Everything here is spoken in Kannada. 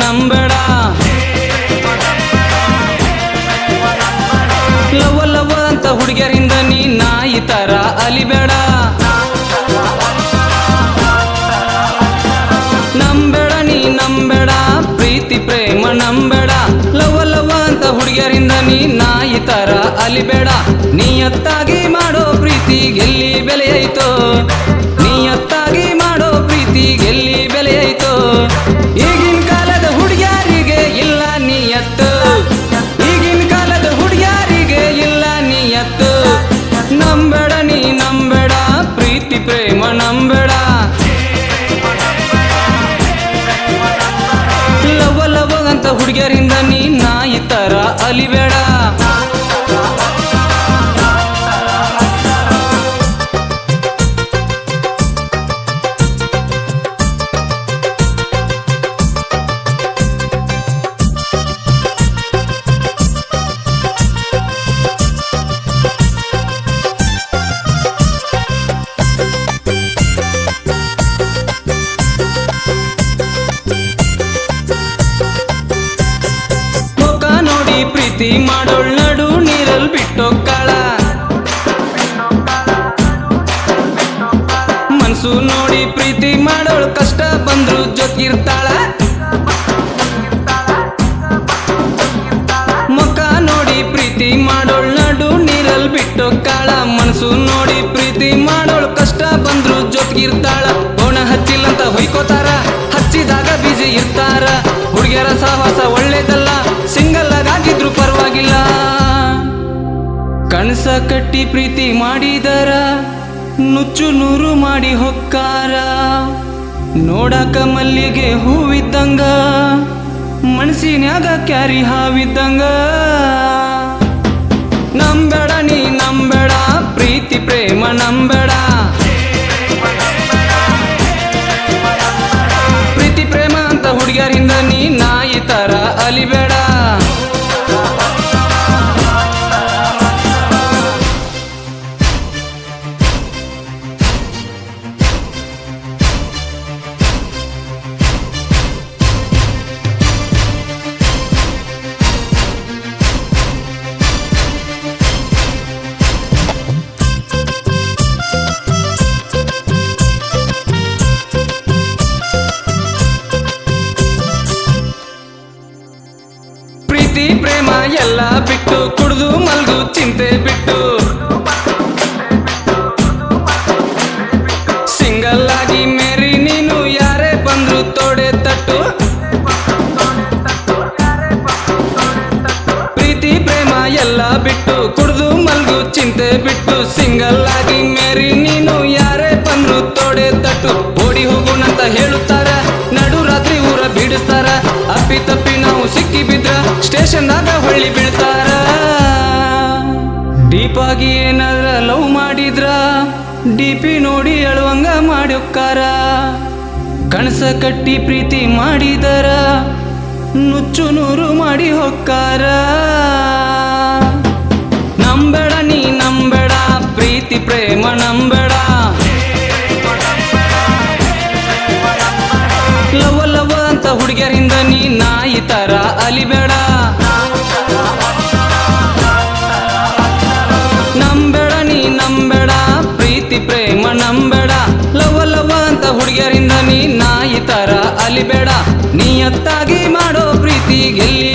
ನಂಬೇಡ. ಲವ ಲವ ಅಂತ ಹುಡುಗಿಯರಿಂದ ನೀ ನಾಯಿ ತರ ಅಲಿಬೇಡ. ನಂಬೇಡ ನೀ ನಂಬೇಡ ಪ್ರೀತಿ ಪ್ರೇಮ ನಂಬೇಡ. ಲವ ಲವ ಅಂತ ಹುಡುಗಿಯರಿಂದ ನೀ ನಾಯಿ ತರ ಅಲಿಬೇಡ. ನಿಯತ್ತಾಗಿ ಮಾಡೋ ಪ್ರೀತಿ ಗೆಲ್ಲಿ ಬೆಲೆಯಾಯ್ತೋ. ನಿಯತ್ತಾಗಿ ಮಾಡೋ ಪ್ರೀತಿ ಗೆಲ್ಲಿ ಬೆಲೆಯಾಯ್ತೋ. ಈಗಿನ ಕಾಲದ ಹುಡುಗಿಯರಿಗೆ ಇಲ್ಲ ನಿಯತ್ತು. ಈಗಿನ ಕಾಲದ ಹುಡುಗಿಯರಿಗೆ ಇಲ್ಲ ನಿಯತ್ತು. ನಂಬೇಡ ನೀ ನಂಬೇಡ ಪ್ರೀತಿ ಪ್ರೇಮ ನಂಬೇಡ. ಲವ ಲವ ಅಂತ ಹುಡುಗಿಯರಿಂದ ನೀ ನಾಯಿ ತರ ಅಲಿಬೇಡ. ಪ್ರೀತಿ ಮಾಡೋಳ್ ನಡು ನೀರಲ್ ಬಿಟ್ಟೋಗ್ತಾಳ. ಮನ್ಸು ನೋಡಿ ಪ್ರೀತಿ ಮಾಡೋಳ್ ಕಷ್ಟ ಬಂದ್ರು ಜೊತೆಗಿರ್ತಾಳ. ಮುಖ ನೋಡಿ ಪ್ರೀತಿ ಮಾಡೋಳ್ ನಡು ನೀರಲ್ ಬಿಟ್ಟೋಗ್ತಾಳ. ಮನ್ಸು ನೋಡಿ ಪ್ರೀತಿ ಮಾಡೋಳ್ ಕಷ್ಟ ಬಂದ್ರು ಜೊತೆಗಿರ್ತಾಳ. ಬೋಣ ಹಚ್ಚಿಲ್ಲಂತ ಹೊಯ್ಕೋತಾರ, ಹಚ್ಚಿದಾಗ ಬಿಜಿ ಇರ್ತಾರ. ಹುಡುಗಿಯರ ಸಹವಾಸ ಒಳ್ಳೇದಲ್ಲ, ಸಿಂಗಲ್ ಆಗಿದ್ರು ಪರವಾಗಿಲ್ಲ. ಕಣಸ ಕಟ್ಟಿ ಪ್ರೀತಿ ಮಾಡಿದರ ನುಚ್ಚು ನೂರು ಮಾಡಿ ಹೊಕ್ಕಾರ. ನೋಡಕ ಮಲ್ಲಿಗೆ ಹೂವಿದ್ದಂಗ, ಮನಸ್ಸಿನ್ಯಾಗ ಕ್ಯಾರಿ ಹಾವಿದ್ದಂಗ. ನಂಬೇಡ ನೀ ನಂಬೇಡ ಪ್ರೀತಿ ಪ್ರೇಮ ನಂಬೇಡ. ಪ್ರೀತಿ ಪ್ರೇಮ ಅಂತ ಹುಡುಗಿಯರಿಂದ ನೀ ನಾಯಿ ತರ ಅಲಿಬೇಡ. ಪ್ರೀತಿ ಪ್ರೇಮ ಎಲ್ಲ ಬಿಟ್ಟು ಕುಡ್ದು ಮಲ್ಗು ಚಿಂತೆ ಬಿಟ್ಟು, ಸಿಂಗಲ್ ಆಗಿ ಮೇರಿ ನೀನು ಯಾರೇ ಬಂದ್ರು ತೋಡೆ ತಟ್ಟು. ಪ್ರೀತಿ ಪ್ರೇಮ ಎಲ್ಲ ಬಿಟ್ಟು ಕುಡ್ದು ಮಲ್ಗು ಚಿಂತೆ ಬಿಟ್ಟು, ಸಿಂಗಲ್ ಆಗಿ ಮೇರಿ ನೀನು ಯಾರೇ ಬಂದ್ರು ತೋಡೆ ತಟ್ಟು. ಓಡಿ ಹೋಗುಣಂತ ಹೇಳುತ್ತಾರ, ನಡು ರಾತ್ರಿ ಊರ ಬೀಡಿಸ್ತಾರ. ಅಪ್ಪಿ ತಪ್ಪಿ ನಾವು ಸಿಕ್ಕಿ ಬಿದ್ರ ಸ್ಟೇಷನ್ದಾಗ ಹೊಳ್ಳಿ ಬೀಳ್ತಾರ. ಡೀಪಾಗಿ ಏನಾದ್ರ ಲವ್ ಮಾಡಿದ್ರ ಡಿಪಿ ನೋಡಿ ಅಳುವಂಗ ಮಾಡ್ಯೊಕ್ಕಾರ. ಕಣಸ ಕಟ್ಟಿ ಪ್ರೀತಿ ಮಾಡಿದರ ನುಚ್ಚು ನೂರು ಮಾಡಿ ಹೊಕ್ಕಾರ. ನಂಬೇಡ ನೀ ನಂಬೇಡ ಪ್ರೀತಿ ಪ್ರೇಮ ನಂಬೇಡ. ಲವ ಲವ ಅಂತ ಹುಡುಗಿಯರಿಂದ ನೀ ನಾಯಿ ತರ ಅಲಿಬೇಡ. ನಂಬೇಡ ನೀ ನಂಬೇಡ ಪ್ರೀತಿ ಪ್ರೇಮ ನಂಬೇಡ. ಲವ ಲವ ಅಂತ ಹುಡುಗಿಯರಿಂದ ನೀ ನಾಯಿ ತರ ಅಲಿಬೇಡ. ನಿಯತ್ತಾಗಿ ಮಾಡೋ ಪ್ರೀತಿ ಗೆಲ್ಲಿ